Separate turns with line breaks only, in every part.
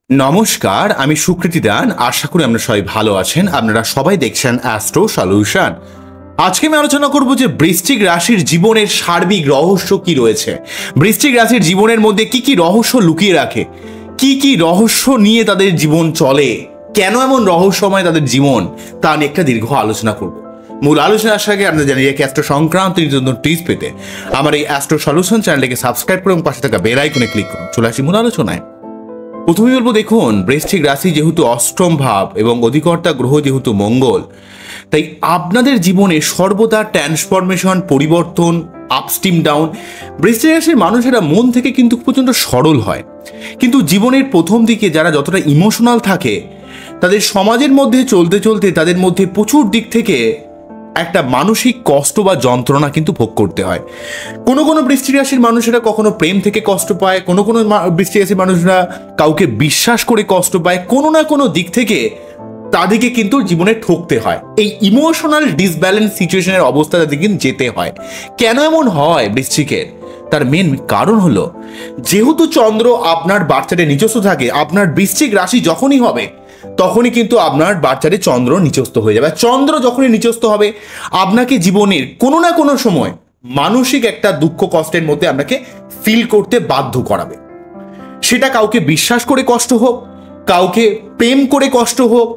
নমস্কার, আমি সুকৃতি দান। আশা করি আপনারা সবাই ভালো আছেন। আপনারা সবাই দেখছেন অ্যাস্ট্রো সলিউশন। আজকে আমি আলোচনা করব যে বৃশ্চিক রাশির জীবনের সার্বিক রহস্য কি রয়েছে, বৃশ্চিক রাশির জীবনের মধ্যে কি কি রহস্য লুকিয়ে রাখে, কি কি রহস্য নিয়ে তাদের জীবন চলে, কেন এমন রহস্যময় তাদের জীবন, তা নিয়ে একটা দীর্ঘ আলোচনা করব। মূল আলোচনা আসার আগে আপনারা জানিয়ে রাখি, অ্যাস্ট্রো সংক্রান্ত নতুন টিপস পেতে আমার এই অ্যাস্ট্রো সলিউশন চ্যানেলটিকে সাবস্ক্রাইব করুন, পাশে থাকা বেল আইকনে ক্লিক করুন। চলে আসি মূল আলোচনায়। প্রথমেই বলবো, দেখুন, বৃশ্চিক রাশি যেহেতু অষ্টম ভাব এবং অধিকর্তা গ্রহ যেহেতু মঙ্গল, তাই আপনাদের জীবনে সর্বদা ট্রান্সফরমেশন, পরিবর্তন, আপস্টিম ডাউন। বৃশ্চিক রাশির মানুষেরা মন থেকে কিন্তু প্রচণ্ড সরল হয়, কিন্তু জীবনের প্রথম দিকে যারা যতটা ইমোশনাল থাকে, তাদের সমাজের মধ্যে চলতে চলতে তাদের মধ্যে প্রচুর দিক থেকে একটা মানসিক কষ্ট বা যন্ত্রণা কিন্তু ভোগ করতে হয়। কোনো কোনো বৃশ্চিক রাশির মানুষেরা কখনো প্রেম থেকে কষ্ট পায়, কোনো কোনো বৃশ্চিক রাশির মানুষরা কাউকে বিশ্বাস করে কষ্ট পায়, কোনো না কোনো দিক থেকে তাদেরকে কিন্তু জীবনে ঠকতে হয়। এই ইমোশনাল ডিসব্যালেন্স সিচুয়েশনের অবস্থা তাদের কিন্তু যেতে হয়। কেন এমন হয় বৃশ্চিকের? তার মেন কারণ হলো, যেহেতু চন্দ্র আপনার বাচ্চাটা নিজস্ব থাকে, আপনার বৃশ্চিক রাশি যখনই হবে তখনই কিন্তু আপনার বাচ্চারে চন্দ্র নিচস্থ হয়ে যাবে। চন্দ্র যখনই নিচস্থ হবে, আপনাকে জীবনের কোনো না কোনো সময় মানসিক একটা দুঃখ কষ্টের মধ্যে আপনাকে ফিল করতে বাধ্য করাবে। সেটা কাউকে বিশ্বাস করে কষ্ট হোক, কাউকে প্রেম করে কষ্ট হোক,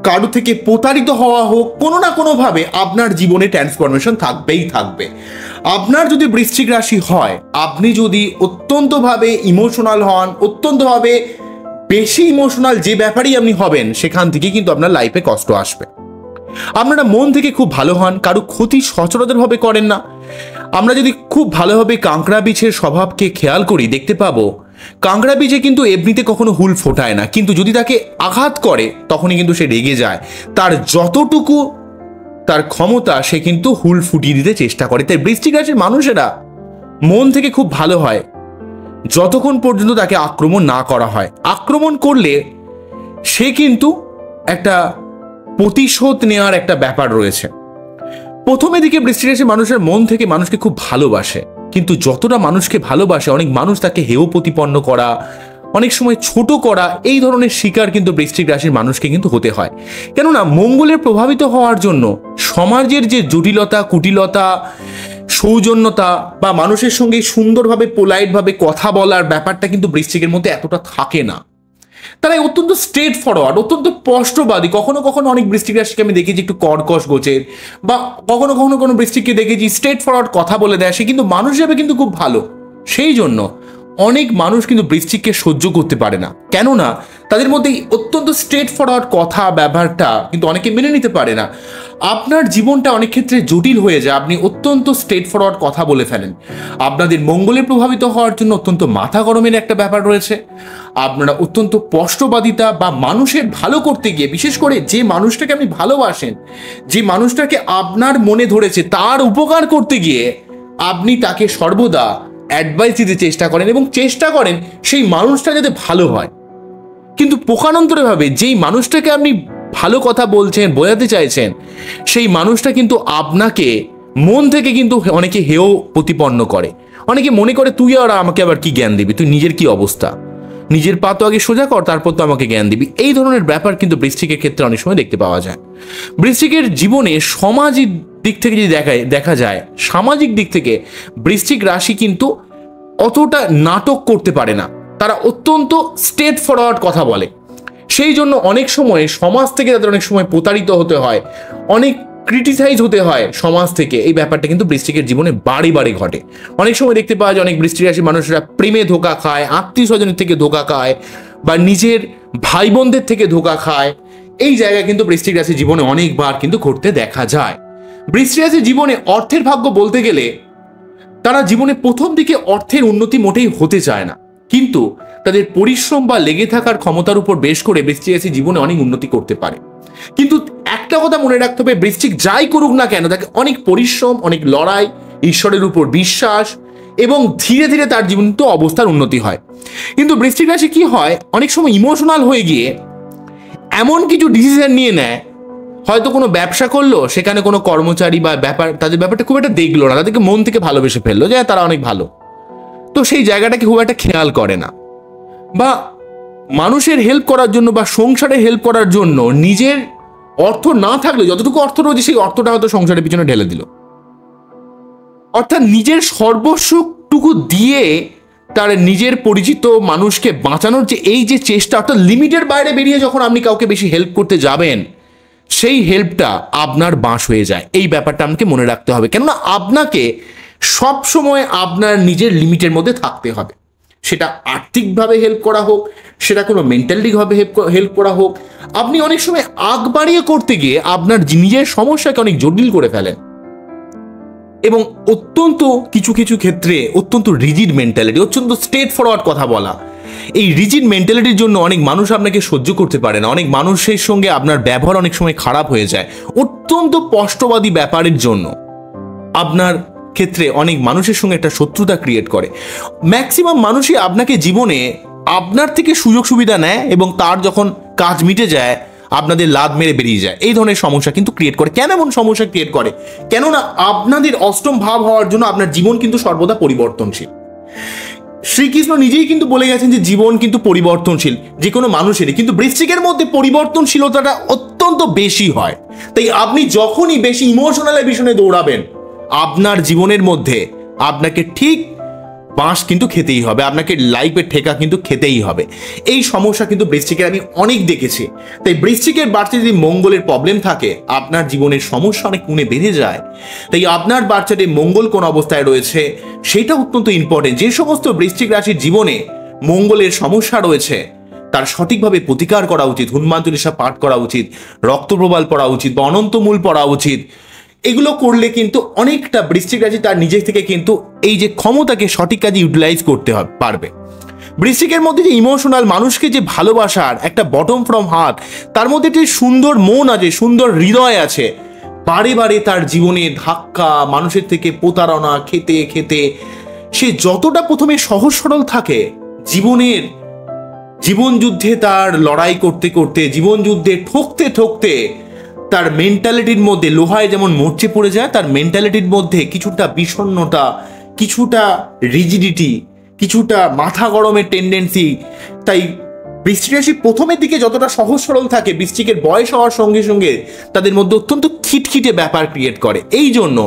কারো থেকে প্রতারিত হওয়া হোক, কোনো না কোনোভাবে আপনার জীবনে ট্রান্সফরমেশন থাকবেই থাকবে। আপনার যদি বৃশ্চিক রাশি হয়, আপনি যদি অত্যন্তভাবে ইমোশনাল হন, অত্যন্তভাবে বেশি ইমোশনাল যে ব্যাপারেই আপনি হবেন, সেখান থেকে কিন্তু আপনার লাইফে কষ্ট আসবে। আপনারা মন থেকে খুব ভালো হন, কারো ক্ষতি সচরাচরভাবে করেন না। আমরা যদি খুব ভালোভাবে কাঁকড়া বীজের স্বভাবকে খেয়াল করি, দেখতে পাবো কাঁকড়া বীজে কিন্তু এমনিতে কখনো হুল ফোটায় না, কিন্তু যদি তাকে আঘাত করে তখনই কিন্তু সে রেগে যায়। তার যতটুকু তার ক্ষমতা, সে কিন্তু হুল ফুটিয়ে দিতে চেষ্টা করে। তাই বৃশ্চিক রাশির মানুষেরা মন থেকে খুব ভালো হয় যতক্ষণ পর্যন্ত তাকে আক্রমণ না করা হয়। আক্রমণ করলে সে কিন্তু একটা প্রতিশোধ নেওয়ার একটা ব্যাপার রয়েছে। প্রথমে দিকে বৃশ্চিক রাশির মানুষের মন থেকে মানুষকে খুব ভালোবাসে, কিন্তু যতটা মানুষকে ভালোবাসে, অনেক মানুষ তাকে হেয় প্রতিপন্ন করা, অনেক সময় ছোট করা, এই ধরনের শিকার কিন্তু বৃশ্চিক রাশির মানুষকে কিন্তু হতে হয়। কেননা মঙ্গলের প্রভাবিত হওয়ার জন্য সমাজের যে জটিলতা, কুটিলতা, সৌজন্যতা বা মানুষের সঙ্গে সুন্দরভাবে পোলাইটভাবে কথা বলার ব্যাপারটা কিন্তু বৃশ্চিকের মধ্যে এতটা থাকে না। তারা অত্যন্ত স্ট্রেট ফরওয়ার্ড, অত্যন্ত স্পষ্টবাদী। কখনো কখনো অনেক বৃশ্চিক রাশিকে আমি দেখেছি একটু কর্কশ গোছের, বা কখনো কখনো কোনো বৃশ্চিককে দেখেছি স্ট্রেট ফরওয়ার্ড কথা বলে দেয়, সে কিন্তু মানুষ হিসেবে কিন্তু খুব ভালো। সেই জন্য অনেক মানুষ কিন্তু বৃশ্চিককে সহ্য করতে পারে না, কেননা তাদের মধ্যে অত্যন্ত স্ট্রেট ফরওয়ার্ড কথা ব্যবহারটা কিন্তু অনেকে মেনে নিতে পারে না। আপনার জীবনটা অনেক ক্ষেত্রে জটিল হয়ে যায়, আপনি অত্যন্ত স্ট্রেট ফরওয়ার্ড কথা বলে ফেলেন। আপনাদের মঙ্গলে প্রভাবিত হওয়ার জন্য অত্যন্ত মাথা গরমের একটা ব্যাপার রয়েছে। আপনারা অত্যন্ত স্পষ্টবাদিতা বা মানুষের ভালো করতে গিয়ে, বিশেষ করে যে মানুষটাকে আপনি ভালোবাসেন, যে মানুষটাকে আপনার মনে ধরেছে, তার উপকার করতে গিয়ে আপনি তাকে সর্বদা অ্যাডভাইস দিতে চেষ্টা করেন এবং চেষ্টা করেন সেই মানুষটা যাতে ভালো হয়। কিন্তু প্রকারান্তরেভাবে যেই মানুষটাকে আপনি ভালো কথা বলছেন, বোঝাতে চাইছেন, সেই মানুষটা কিন্তু আপনাকে মন থেকে কিন্তু অনেকে হেয় প্রতিপন্ন করে। অনেকে মনে করে, তুই আর আমাকে আবার কি জ্ঞান দিবি, তুই নিজের কি অবস্থা, নিজের পা তো আগে সোজা কর, তারপর তো আমাকে জ্ঞান দিবি। এই ধরনের ব্যাপার কিন্তু বৃশ্চিকের ক্ষেত্রে অনেক সময় দেখতে পাওয়া যায়। বৃশ্চিকের জীবনে সামাজিক দিক থেকে যদি দেখা যায়, সামাজিক দিক থেকে বৃশ্চিক রাশি কিন্তু অতটা নাটক করতে পারে না। তারা অত্যন্ত স্ট্রেট ফরওয়ার্ড কথা বলে। সেই জন্য অনেক সময় সমাজ থেকে তাদের অনেক সময় প্রতারিত হতে হয়, অনেক ক্রিটিসাইজ হতে হয় সমাজ থেকে। এই ব্যাপারটা কিন্তু বৃশ্চিকের জীবনে বারে বারে ঘটে। অনেক সময় দেখতে পাওয়া যায় অনেক বৃশ্চিক রাশির মানুষরা প্রেমে ধোঁকা খায়, আত্মীয় স্বজনের থেকে ধোঁকা খায়, বা নিজের ভাই বোনদের থেকে ধোঁকা খায়। এই জায়গায় কিন্তু বৃশ্চিক রাশির জীবনে অনেকবার কিন্তু ঘটতে দেখা যায়। বৃশ্চিক রাশির জীবনে অর্থের ভাগ্য বলতে গেলে, তারা জীবনে প্রথম দিকে অর্থের উন্নতি মোটেই হতে চায় না, কিন্তু তাদের পরিশ্রম বা লেগে থাকার ক্ষমতার উপর বেশ করে বৃশ্চিক রাশি জীবনে অনেক উন্নতি করতে পারে। কিন্তু একটা কথা মনে রাখতে হবে, বৃশ্চিক যাই করুক না কেন, তাকে অনেক পরিশ্রম, অনেক লড়াই, ঈশ্বরের উপর বিশ্বাস, এবং ধীরে ধীরে তার জীবন তো অবস্থার উন্নতি হয়। কিন্তু বৃশ্চিক রাশি কি হয়, অনেক সময় ইমোশনাল হয়ে গিয়ে এমন কিছু ডিসিশন নিয়ে নেয়, হয়তো কোনো ব্যবসা করলো, সেখানে কোনো কর্মচারী বা তাদের ব্যাপারটা খুব একটা দেখলো না, তাদেরকে মন থেকে ভালোবেসে ফেললো যে তারা অনেক ভালো, তো সেই জায়গাটাকে খুব একটা খেয়াল করে না। বা মানুষের হেল্প করার জন্য বা সংসারে হেল্প করার জন্য নিজের অর্থ না থাকলে যতটুকু অর্থ রয়েছে সেই অর্থটা হয়তো সংসারের পিছনে ঢেলে দিল, অর্থাৎ নিজের সর্বস্বটুকু দিয়ে তার নিজের পরিচিত মানুষকে বাঁচানোর যে এই যে চেষ্টা, অর্থাৎ লিমিটের বাইরে বেরিয়ে যখন আপনি কাউকে বেশি হেল্প করতে যাবেন সেই হেল্পটা আপনার বাঁশ হয়ে যায়। এই ব্যাপারটা আপনাকে মনে রাখতে হবে, কেননা আপনাকে সবসময় আপনার নিজের লিমিটের মধ্যে থাকতে হবে। সেটা আর্থিকভাবে হেল্প করা হোক, সেটা কোনো মেন্টালিভাবে হেল্প করা হোক। আপনি অনেক সময় আগ বাড়িয়ে করতে গিয়ে আপনার নিজের সমস্যাকে অনেক জটিল করে ফেলেন এবং অত্যন্ত কিছু কিছু ক্ষেত্রে অত্যন্ত রিজিড মেন্টালিটি, অত্যন্ত স্ট্রেট ফরওয়ার্ড কথা বলা, এই রিজিড মেন্টালিটির জন্য অনেক মানুষ আপনাকে সহ্য করতে পারে না। অনেক মানুষের সঙ্গে আপনার ব্যবহার অনেক সময় খারাপ হয়ে যায়। অত্যন্ত স্পষ্টবাদী ব্যাপারের জন্য আপনার ক্ষেত্রে অনেক মানুষের সঙ্গে একটা শত্রুতা ক্রিয়েট করে। ম্যাক্সিমাম মানুষই আপনাকে জীবনে আপনার থেকে সুযোগ সুবিধা নেয় এবং তার যখন কাজ মিটে যায় আপনাদের লাদ মেরে বেরিয়ে যায়। এই ধরনের সমস্যা কিন্তু ক্রিয়েট করে। কেন এমন সমস্যা ক্রিয়েট করে? কেননা আপনাদের অষ্টম ভাব হওয়ার জন্য আপনার জীবন কিন্তু সর্বদা পরিবর্তনশীল। শ্রীকৃষ্ণ নিজেই কিন্তু বলে গেছেন যে জীবন কিন্তু পরিবর্তনশীল যে কোনো মানুষেরই, কিন্তু বৃশ্চিকের মধ্যে পরিবর্তনশীলতাটা অত্যন্ত বেশি হয়। তাই আপনি যখনই বেশি ইমোশনাল পিছনে দৌড়াবেন আপনার জীবনের মধ্যে আপনাকে ঠিক বাঁশ কিন্তু খেতেই হবে, আপনাকে লাইফের ঠেকা কিন্তু খেতেই হবে। এই সমস্যা কিন্তু বৃশ্চিকের আমি অনেক দেখেছি। তাই বৃশ্চিকের বাড়িতে যদি মঙ্গলের প্রবলেম থাকে আপনার জীবনের সমস্যা অনেক গুণে বেড়ে যায়। তাই আপনার বাচ্চাতে মঙ্গল কোন অবস্থায় রয়েছে সেটা অত্যন্ত ইম্পর্টেন্ট। যে সমস্ত বৃশ্চিক রাশির জীবনে মঙ্গলের সমস্যা রয়েছে তার সঠিকভাবে প্রতিকার করা উচিত, হনুমান চল্লিশা পাঠ করা উচিত, রক্তপ্রবাল পড়া উচিত বা অনন্তমূল পড়া উচিত। এগুলো করলে কিন্তু অনেকটা বৃশ্চিক রাশি তার নিজের থেকে কিন্তু এই যে ক্ষমতাকে সঠিক কাজে ইউটিলাইজ করতে পারবে। বৃশ্চিকের মধ্যে যে ইমোশনাল, মানুষকে যে ভালোবাসার একটা বটম ফ্রম হার্ট, তার মধ্যে একটি সুন্দর মন আছে, সুন্দর হৃদয় আছে। বারে বারে তার জীবনে ধাক্কা, মানুষের থেকে প্রতারণা খেতে খেতে সে যতটা প্রথমে সহজ সরল থাকে, জীবন যুদ্ধে তার লড়াই করতে করতে, জীবন যুদ্ধে ঠকতে ঠকতে তার মেন্টালিটির মধ্যে লোহায় যেমন মরচে পড়ে যায়, তার মেন্টালিটির মধ্যে কিছুটা বিষণ্ণতা, কিছুটা রিজিডিটি, কিছুটা মাথা গরমের টেন্ডেন্সি। তাই বৃশ্চিক রাশি প্রথমের দিকে যতটা সহজ সরল থাকে, বৃশ্চিকের বয়স হওয়ার সঙ্গে সঙ্গে তাদের মধ্যে অত্যন্ত খিটখিটে ব্যাপার ক্রিয়েট করে। এই জন্য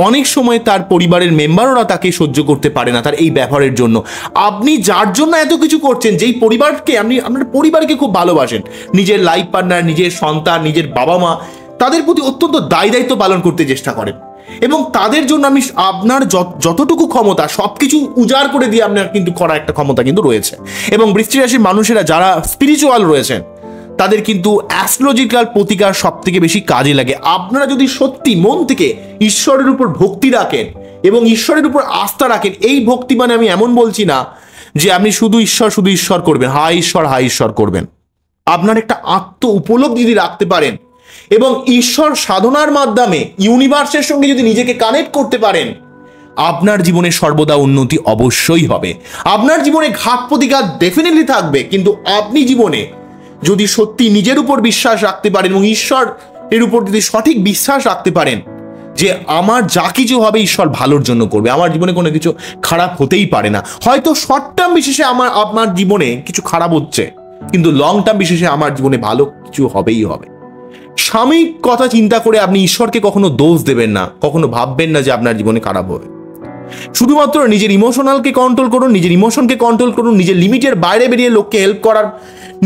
অনেক সময় তার পরিবারের মেম্বাররা তাকে সহ্য করতে পারে না তার এই ব্যবহারের জন্য। আপনি যার জন্য এত কিছু করছেন, যেই পরিবারকে আপনার পরিবারকে খুব ভালোবাসেন, নিজের লাইফ পার্টনার, নিজের সন্তান, নিজের বাবা মা, তাদের প্রতি অত্যন্ত দায়িত্ব পালন করতে চেষ্টা করেন এবং তাদের জন্য আমি আপনার যতটুকু ক্ষমতা সবকিছু উজাড় করে দিয়ে আপনার কিন্তু করা একটা ক্ষমতা কিন্তু রয়েছে। এবং বৃশ্চিক রাশির মানুষেরা যারা স্পিরিচুয়াল রয়েছেন তাদের কিন্তু অ্যাস্ট্রোলজিক্যাল প্রতিকার সব থেকে বেশি কাজে লাগে। আপনারা যদি সত্যি মন থেকে ঈশ্বরের উপর ভক্তি রাখেন এবং ঈশ্বরের উপর আস্থা রাখেন, এই ভক্তি মানে আমি এমন বলছি না যে আপনি শুধু ঈশ্বর করবেন, হাই ঈশ্বর করবেন। আপনার একটা আত্ম উপলব্ধি যদি রাখতে পারেন এবং ঈশ্বর সাধনার মাধ্যমে ইউনিভার্সের সঙ্গে যদি নিজেকে কানেক্ট করতে পারেন, আপনার জীবনে সর্বদা উন্নতি অবশ্যই হবে। আপনার জীবনে ঘাত প্রতিঘাত ডেফিনেটলি থাকবে, কিন্তু আপনি জীবনে যদি সত্যি নিজের উপর বিশ্বাস রাখতে পারেন এবং ঈশ্বরের উপর যদি সঠিক বিশ্বাস রাখতে পারেন যে আমার যা কিছু হবে ঈশ্বর ভালোর জন্য করবে, আমার জীবনে কোনো কিছু খারাপ হতেই পারে না। হয়তো শর্ট টার্ম বিশেষে আপনার জীবনে কিছু খারাপ হচ্ছে, কিন্তু লং টার্ম বিশেষে আমার জীবনে ভালো কিছু হবেই হবে। সাময়িক কথা চিন্তা করে আপনি ঈশ্বরকে কখনো দোষ দেবেন না, কখনো ভাববেন না যে আপনার জীবনে খারাপ হবে। শুধুমাত্র নিজের ইমোশনালকে কন্ট্রোল করুন, নিজের ইমোশনকে কন্ট্রোল করুন, নিজের লিমিটের বাইরে বেরিয়ে লোককে হেল্প করার,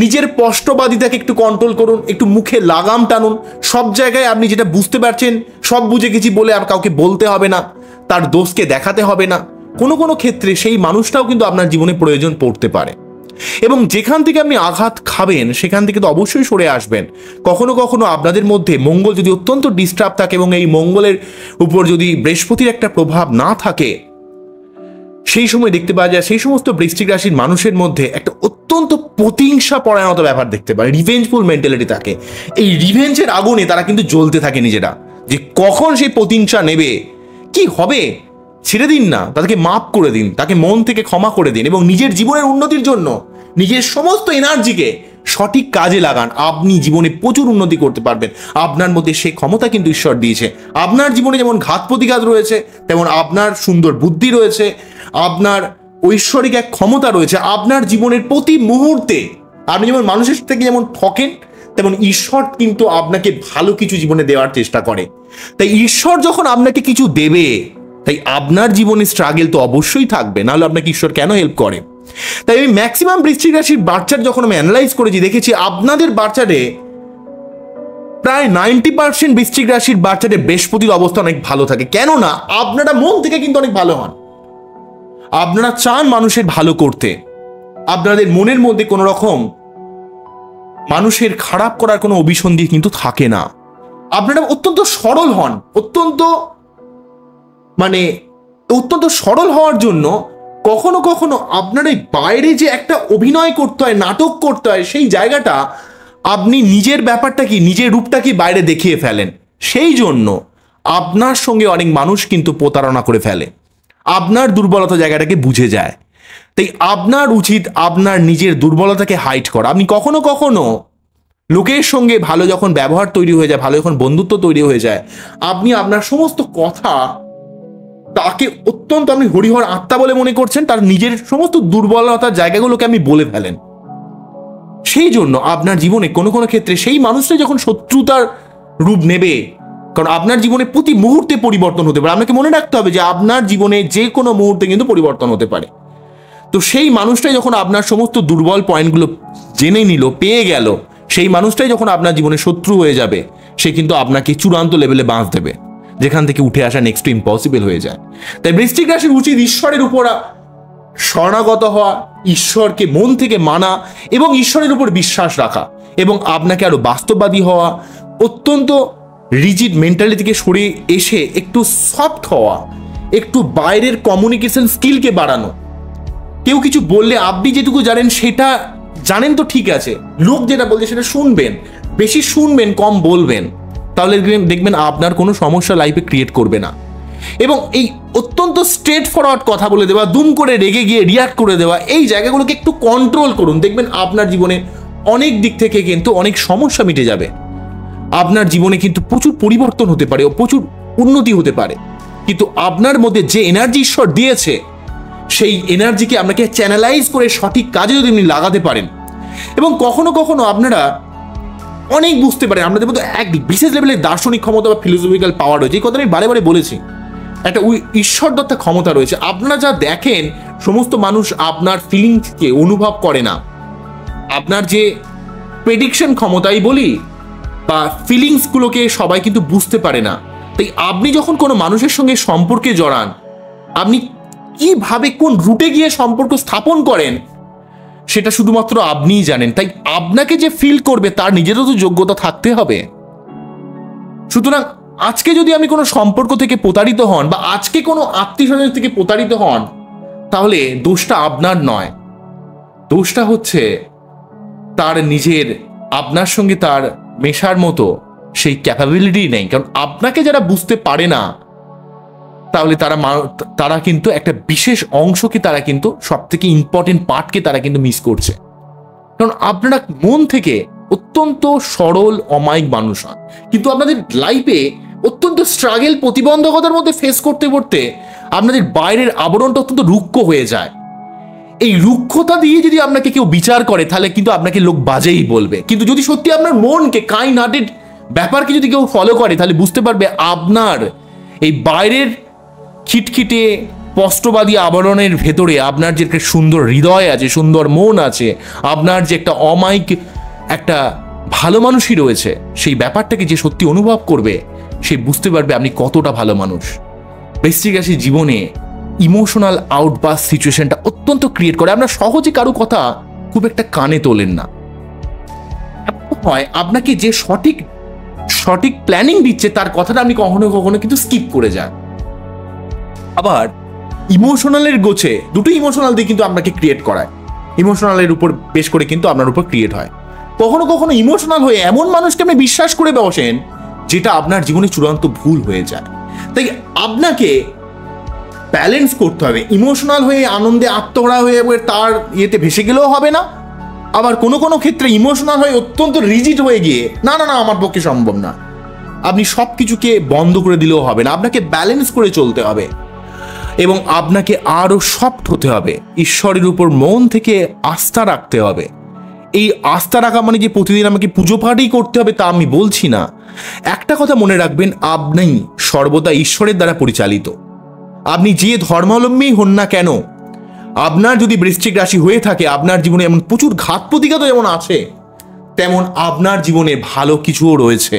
নিজের স্পষ্টবাদিতাকে একটু কন্ট্রোল করুন, একটু মুখে লাগাম টানুন। সব জায়গায় আপনি যেটা বুঝতে পারছেন সব বুঝে গেছি বলে আর কাউকে বলতে হবে না, তার দোষকে দেখাতে হবে না। কোনো কোনো ক্ষেত্রে সেই মানুষটাও কিন্তু আপনার জীবনে প্রয়োজন পড়তে পারে এবং যেখান থেকে আপনি আঘাত খাবেন সেখান থেকে তো অবশ্যই সরে আসবেন। কখনো কখনো আপনাদের মধ্যে মঙ্গল যদি অত্যন্ত ডিস্টার্ব থাকে এবং এই মঙ্গলের উপর যদি বৃহস্পতির একটা প্রভাব না থাকে, সেই সময় দেখতে পাওয়া যায় সেই সমস্ত বৃশ্চিক রাশির মানুষের মধ্যে একটা অত্যন্ত প্রতিহিংসা পরায়ণতা ব্যাপার দেখতে পারে, রিভেঞ্জফুল মেন্টালিটি থাকে। এই রিভেঞ্জের আগুনে তারা কিন্তু জ্বলতে থাকে নিজেরা, যে কখন সেই প্রতিহিংসা নেবে, কি হবে ছেড়ে দিন না, তাদেরকে মাফ করে দিন, তাকে মন থেকে ক্ষমা করে দিন এবং নিজের জীবনের উন্নতির জন্য নিজের সমস্ত এনার্জিকে সঠিক কাজে লাগান। আপনি জীবনে প্রচুর উন্নতি করতে পারবেন। আপনার মধ্যে সেই ক্ষমতা কিন্তু ঈশ্বর দিয়েছে। আপনার জীবনে যেমন ঘাত প্রতিঘাত রয়েছে, তেমন আপনার সুন্দর বুদ্ধি রয়েছে, আপনার ঐশ্বরিক এক ক্ষমতা রয়েছে। আপনার জীবনের প্রতি মুহূর্তে আপনি যেমন মানুষের থেকে যেমন ঠকেন, তেমন ঈশ্বর কিন্তু আপনাকে ভালো কিছু জীবনে দেওয়ার চেষ্টা করে। তাই ঈশ্বর যখন আপনাকে কিছু দেবে, তাই আপনার জীবনে স্ট্রাগল তো অবশ্যই থাকবে, নাহলে আপনাকে ঈশ্বর কেন হেল্প করে? তাই আমি ম্যাক্সিমাম বৃশ্চিক রাশির বাচ্চার যখন আমি অ্যানালাইজ করেছি, দেখেছি আপনাদের বাচ্চারে প্রায় 90% বৃশ্চিক রাশির বাচ্চাদের বৃহস্পতির অবস্থা অনেক ভালো থাকে। কেননা আপনারা মন থেকে কিন্তু অনেক ভালো হন, আপনারা চান মানুষের ভালো করতে, আপনাদের মনের মধ্যে কোনো রকম মানুষের খারাপ করার কোনো অভিসন্ধি কিন্তু থাকে না। আপনারা অত্যন্ত সরল হন, অত্যন্ত সরল হওয়ার জন্য কখনো কখনো আপনার এই বাইরে যে একটা অভিনয় করতে হয়, নাটক করতে হয়, সেই জায়গাটা আপনি নিজের ব্যাপারটা কি, নিজের রূপটা কি বাইরে দেখিয়ে ফেলেন। সেই জন্য আপনার সঙ্গে অনেক মানুষ কিন্তু প্রতারণা করে ফেলে, আপনার দুর্বলতা জায়গাটাকে বুঝে যায়। তাই আপনার উচিত আপনার নিজের দুর্বলতাকে হাইড করা। আপনি কখনো কখনো লোকের সঙ্গে ভালো যখন ব্যবহার তৈরি হয়ে যায়, ভালো যখন বন্ধুত্ব তৈরি হয়ে যায়, আপনি আপনার সমস্ত কথা তাকে অত্যন্ত আপনি হরিহর আত্মা বলে মনে করছেন, তার নিজের সমস্ত দুর্বলতার জায়গাগুলোকে আপনি বলে ফেলেন। সেই জন্য আপনার জীবনে কোনো কোনো ক্ষেত্রে সেই মানুষটা যখন শত্রুতার রূপ নেবে, কারণ আপনার জীবনে প্রতি মুহূর্তে পরিবর্তন হতে পারে, আপনাকে মনে রাখতে হবে যে আপনার জীবনে যে কোনো মুহূর্তে কিন্তু পরিবর্তন হতে পারে। তো সেই মানুষটাই যখন আপনার সমস্ত দুর্বল পয়েন্টগুলো জেনে নিল, পেয়ে গেল, সেই মানুষটাই যখন আপনার জীবনে শত্রু হয়ে যাবে, সে কিন্তু আপনাকে চূড়ান্ত লেভেলে বাঁচ দেবে, যেখান থেকে উঠে আসা নেক্সট ইম্পসিবল হয়ে যায়। তাই বৃশ্চিক রাশির উচিত ঈশ্বরের উপর শরণাগত হওয়া, ঈশ্বরকে মন থেকে মানা এবং ঈশ্বরের উপর বিশ্বাস রাখা, এবং আপনাকে আরো বাস্তববাদী হওয়া, অত্যন্ত রিজিড মেন্টালিটি থেকে সরে এসে একটু সফট হওয়া, একটু বাইরের কমিউনিকেশন স্কিলকে বাড়ানো। কেউ কিছু বললে আপনি যেটুকু জানেন সেটা জানেন তো ঠিক আছে, লোক যেটা বলছে সেটা শুনবেন, বেশি শুনবেন, কম বলবেন, তাহলে দেখবেন আপনার কোনো সমস্যা লাইফে ক্রিয়েট করবে না। এবং এই অত্যন্ত স্ট্রেট ফরওয়ার্ড কথা বলে দেওয়া, দুম করে রেগে গিয়ে রিয়াক্ট করে দেওয়া, এই জায়গাগুলোকে একটু কন্ট্রোল করুন, দেখবেন আপনার জীবনে অনেক দিক থেকে কিন্তু অনেক সমস্যা মিটে যাবে। আপনার জীবনে কিন্তু প্রচুর পরিবর্তন হতে পারে ও প্রচুর উন্নতি হতে পারে, কিন্তু আপনার মধ্যে যে এনার্জি ঈশ্বর দিয়েছে, সেই এনার্জিকে আপনাকে চ্যানেলাইজ করে সঠিক কাজে যদি আপনি লাগাতে পারেন, এবং কখনো কখনো আপনারা অনেক বুঝতে পারেন, আপনাদের মধ্যে এক বিশেষ লেভেলের দার্শনিক ক্ষমতা বা ফিলোসফিক্যাল পাওয়ার রয়েছে। এই কথা আমি বারে বারে বলেছি, একটা ঈশ্বরদত্তা ক্ষমতা রয়েছে। আপনারা যা দেখেন, সমস্ত মানুষ আপনার ফিলিংসকে অনুভব করে না। আপনার যে প্রেডিকশন ক্ষমতাই বলি বা ফিলিংসগুলোকে সবাই কিন্তু বুঝতে পারে না। তাই আপনি যখন কোনো মানুষের সঙ্গে সম্পর্কে জড়ান, আপনি কিভাবে কোন রুটে গিয়ে সম্পর্ক স্থাপন করেন, সেটা শুধুমাত্র আপনিই জানেন। তাই আপনাকে যে ফিল করবে তার নিজেরও তো যোগ্যতা থাকতে হবে। সুতরাং আজকে যদি আপনি কোনো সম্পর্ক থেকে প্রতারিত হন বা আজকে কোনো আত্মীয় স্বজন থেকে প্রতারিত হন, তাহলে দোষটা আপনার নয়, দোষটা হচ্ছে তার নিজের, আপনার সঙ্গে তার মেশার মতো সেই ক্যাপাবিলিটি নেই। কারণ আপনাকে যারা বুঝতে পারে না, তাহলে তারা কিন্তু একটা বিশেষ অংশকে, তারা কিন্তু সব থেকে ইম্পর্টেন্ট পার্টকে তারা কিন্তু মিস করছে। কারণ আপনারা মন থেকে অত্যন্ত সরল অমায়িক মানুষ হন, কিন্তু আপনাদের লাইফে অত্যন্ত স্ট্রাগল, প্রতিবন্ধকতার মধ্যে ফেস করতে করতে আপনাদের বাইরের আবরণটা অত্যন্ত রুক্ষ হয়ে যায়। এই রুক্ষতা দিয়ে যদি আপনাকে কেউ বিচার করে, তাহলে কিন্তু আপনাকে লোক বাজেই বলবে। কিন্তু যদি সত্যি আপনার মনকে, কাইন্ড হার্টেড ব্যাপারকে যদি কেউ ফলো করে, তাহলে বুঝতে পারবে আপনার এই বাইরের খিটখিটে স্পষ্টবাদী আবরণের ভেতরে আপনার যে একটা সুন্দর হৃদয় আছে, সুন্দর মন আছে, আপনার যে একটা অমায়িক একটা ভালো মানুষই রয়েছে, সেই ব্যাপারটাকে যে সত্যি অনুভব করবে, সে বুঝতে পারবে আপনি কতটা ভালো মানুষ। বৃশ্চিক রাশির জীবনে ইমোশনাল আউটবাস্ট সিচুয়েশনটা অত্যন্ত ক্রিয়েট করে। আপনার সহজে কারো কথা খুব একটা কানে তোলেন না। হয় আপনাকে যে সঠিক প্ল্যানিং দিচ্ছে, তার কথাটা আপনি কখনো কখনো কিন্তু স্কিপ করে যান। আবার ইমোশনালের গোছে দুটো ইমোশনাল দিয়ে কিন্তু আপনাকে ক্রিয়েট করায়, ইমোশনালের উপর বেশ করে কিন্তু আপনার উপর ক্রিয়েট হয়। কখনো কখনো ইমোশনাল হয়ে এমন মানুষকে আপনি বিশ্বাস করে বসেন, যেটা আপনার জীবনে চূড়ান্ত ভুল হয়ে যায়। তাই আপনাকে ব্যালেন্স করতে হবে। ইমোশনাল হয়ে আনন্দে আত্মহারা হয়ে তার ইয়েতে ভেসে গেলেও হবে না, আবার কোনো কোনো ক্ষেত্রে ইমোশনাল হয়ে অত্যন্ত রিজিড হয়ে গিয়ে না না না আমার পক্ষে সম্ভব না, আপনি সব কিছুকে বন্ধ করে দিলেও হবে না। আপনাকে ব্যালেন্স করে চলতে হবে এবং আপনাকে আরো সফট হতে হবে, ঈশ্বরের উপর মন থেকে আস্থা রাখতে হবে, এই আস্থা রাখা মানে যে প্রতিদিন আমাকে পুজো পাঠই করতে হবে তা আমি বলছি না। একটা কথা মনে রাখবেন, আপনি সর্বদা ঈশ্বরের দ্বারা পরিচালিত। আপনি যে ধর্মাবলম্বী হন না কেন, আপনার যদি বৃশ্চিক রাশি হয়ে থাকে, আপনার জীবনে এমন প্রচুর ঘাত প্রতিঘাত যেমন আছে, তেমন আপনার জীবনে ভালো কিছুও রয়েছে।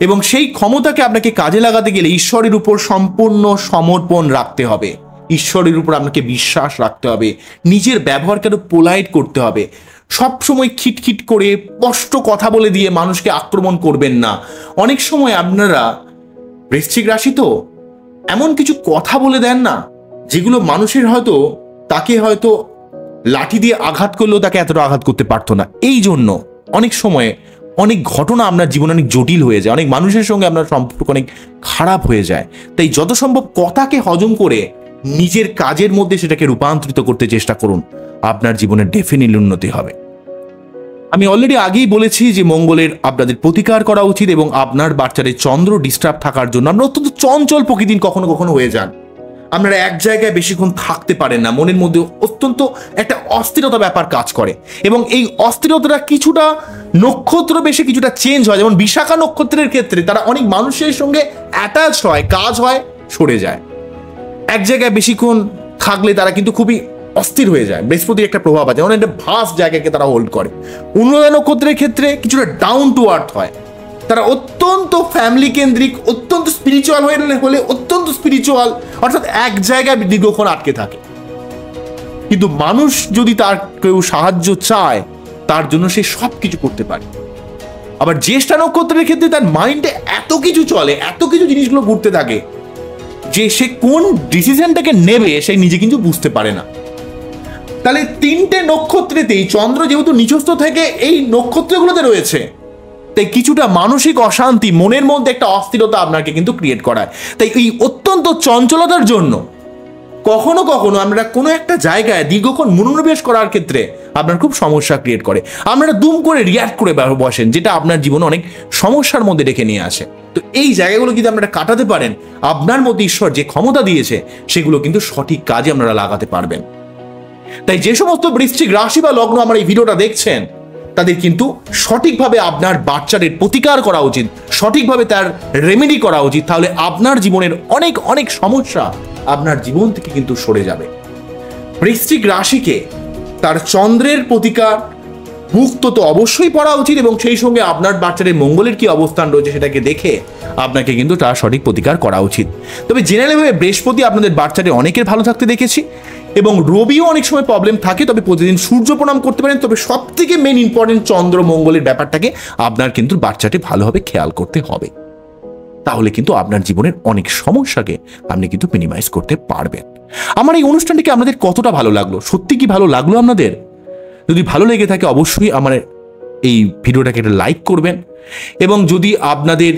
এবং সেই ক্ষমতাকে আপনাকে কাজে লাগাতে গেলে ঈশ্বরের উপর সম্পূর্ণ সমর্পণ রাখতে হবে, ঈশ্বরের উপর আপনাকে বিশ্বাস রাখতে হবে, নিজের ব্যবহারকে আরো পোলাইট করতে হবে। সবসময় খিটখিট করে স্পষ্ট কথা বলে দিয়ে মানুষকে আক্রমণ করবেন না। অনেক সময় আপনারা বৃশ্চিক রাশি তো এমন কিছু কথা বলে দেন না যেগুলো মানুষের হয়তো তাকে হয়তো লাঠি দিয়ে আঘাত করলেও তাকে এতটা আঘাত করতে পারতো না। এই জন্য অনেক সময় অনেক ঘটনা আপনার জীবনে অনেক জটিল হয়ে যায়, অনেক মানুষের সঙ্গে আপনার সম্পর্ক অনেক খারাপ হয়ে যায়। তাই যত সম্ভব কথাকে হজম করে নিজের কাজের মধ্যে সেটাকে রূপান্তরিত করতে চেষ্টা করুন, আপনার জীবনে ডেফিনেটলি উন্নতি হবে। আমি অলরেডি আগেই বলেছি যে মঙ্গলের আপনাদের প্রতিকার করা উচিত, এবং আপনার বাচ্চারে চন্দ্র ডিস্টার্ব থাকার জন্য আপনারা অত্যন্ত চঞ্চল প্রকৃতির কখনো কখনো হয়ে যান। আপনারা এক জায়গায় বেশিক্ষণ থাকতে পারেন না, মনের মধ্যে অত্যন্ত একটা অস্থিরতা ব্যাপার কাজ করে, এবং এই অস্থিরতাটা কিছুটা নক্ষত্র বেশি কিছুটা চেঞ্জ হয়। যেমন বিশাখা নক্ষত্রের ক্ষেত্রে তারা অনেক মানুষের সঙ্গে অ্যাটাচ হয়, কাজ হয়, সরে যায়। এক জায়গায় বেশিক্ষণ থাকলে তারা কিন্তু খুবই অস্থির হয়ে যায়, বৃহস্পতির একটা প্রভাব আছে, যেমন একটা ভাস্ট জায়গাকে তারা হোল্ড করে। অনুরাধা নক্ষত্রের ক্ষেত্রে কিছুটা ডাউন টু আর্থ হয়, তারা অত্যন্ত ফ্যামিলি কেন্দ্রিক, অত্যন্ত স্পিরিচুয়াল হলে অত্যন্ত স্পিরিচুয়াল, অর্থাৎ এক জায়গায় দীর্ঘক্ষণ আটকে থাকে। কিন্তু মানুষ যদি তার কেউ সাহায্য চায়, তার জন্য সে সব কিছু করতে পারে। আবার জ্যেষ্ঠা নক্ষত্রের ক্ষেত্রে তার মাইন্ডে এত কিছু চলে, এত কিছু জিনিসগুলো ঘুরতে থাকে যে সে কোন ডিসিশনটাকে নেবে সে নিজে কিন্তু বুঝতে পারে না। তাহলে তিনটে নক্ষত্রেতেই চন্দ্র যেহেতু নিচস্থ থেকে এই নক্ষত্রগুলোতে রয়েছে, তাই কিছুটা মানসিক অশান্তি, মনের মধ্যে একটা অস্থিরতা আপনাকে কিন্তু ক্রিয়েট করায়। তাই এই অত্যন্ত চঞ্চলতার জন্য কখনো কখনো আমরা কোনো একটা জায়গায় দীর্ঘক্ষণ মনোনিবেশ করার ক্ষেত্রে আপনার খুব সমস্যা ক্রিয়েট করে। আপনারা দুম করে রিয়াক্ট করে বসেন, যেটা আপনার জীবনে অনেক সমস্যার মধ্যে রেখে নিয়ে আসে। তো এই জায়গাগুলো যদি আপনারা কাটাতে পারেন, আপনার মধ্যে ঈশ্বর যে ক্ষমতা দিয়েছে সেগুলো কিন্তু সঠিক কাজে আপনারা লাগাতে পারবেন। তাই যে সমস্ত বৃশ্চিক রাশি বা লগ্ন আমার এই ভিডিওটা দেখছেন, তাদের কিন্তু সঠিকভাবে আপনার বাচ্চাদের প্রতিকার করা উচিত, সঠিকভাবে তার রেমেডি করা উচিত। তাহলে আপনার জীবনের অনেক অনেক সমস্যা আপনার জীবন থেকে কিন্তু সরে যাবে। বৃশ্চিক রাশিকে তার চন্দ্রের প্রতিকার মুক্ত তো অবশ্যই পড়া উচিত, এবং সেই সঙ্গে আপনার বাচ্চাদের মঙ্গলের কি অবস্থান রয়েছে সেটাকে দেখে আপনাকে কিন্তু তার সঠিক প্রতিকার করা উচিত। তবে জেনারেলভাবে বৃহস্পতি আপনাদের বাচ্চাদের অনেকের ভালো থাকতে দেখেছি, এবং রবিও অনেক সময় প্রবলেম থাকে, তবে প্রতিদিন সূর্য প্রণাম করতে পারেন। তবে সব থেকে মেন ইম্পর্টেন্ট চন্দ্র মঙ্গলের ব্যাপারটাকে আপনার কিন্তু বাচ্চাটি ভালোভাবে খেয়াল করতে হবে, তাহলে কিন্তু আপনার জীবনের অনেক সমস্যাকে আপনি কিন্তু মিনিমাইজ করতে পারবেন। আমার এই অনুষ্ঠানটিকে আপনাদের কতটা ভালো লাগলো, সত্যি কি ভালো লাগলো আপনাদের? যদি ভালো লেগে থাকে অবশ্যই আমার এই ভিডিওটাকে একটা লাইক করবেন, এবং যদি আপনাদের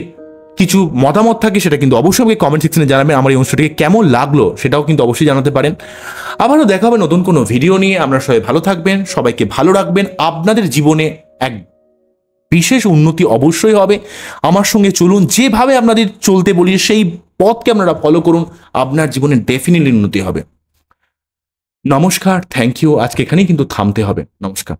কিছু মতামত থাকে সেটা কিন্তু অবশ্যই আমাকে কমেন্ট সেকশনে জানাবেন। আমার এই অনুষ্ঠানটিকে কেমন লাগলো সেটাও কিন্তু অবশ্যই জানাতে পারেন। আবারও দেখা হবে নতুন কোনো ভিডিও নিয়ে। আপনারা সবাই ভালো থাকবেন, সবাইকে ভালো রাখবেন। আপনাদের জীবনে এক বিশেষ উন্নতি অবশ্যই হবে। আমার সঙ্গে চলুন, যেভাবে আপনাদের চলতে বলি সেই পথকে আপনারা ফলো করুন, আপনার জীবনে ডেফিনেটলি উন্নতি হবে। নমস্কার, থ্যাংক ইউ। আজকে এখানেই কিন্তু থামতে হবে। নমস্কার।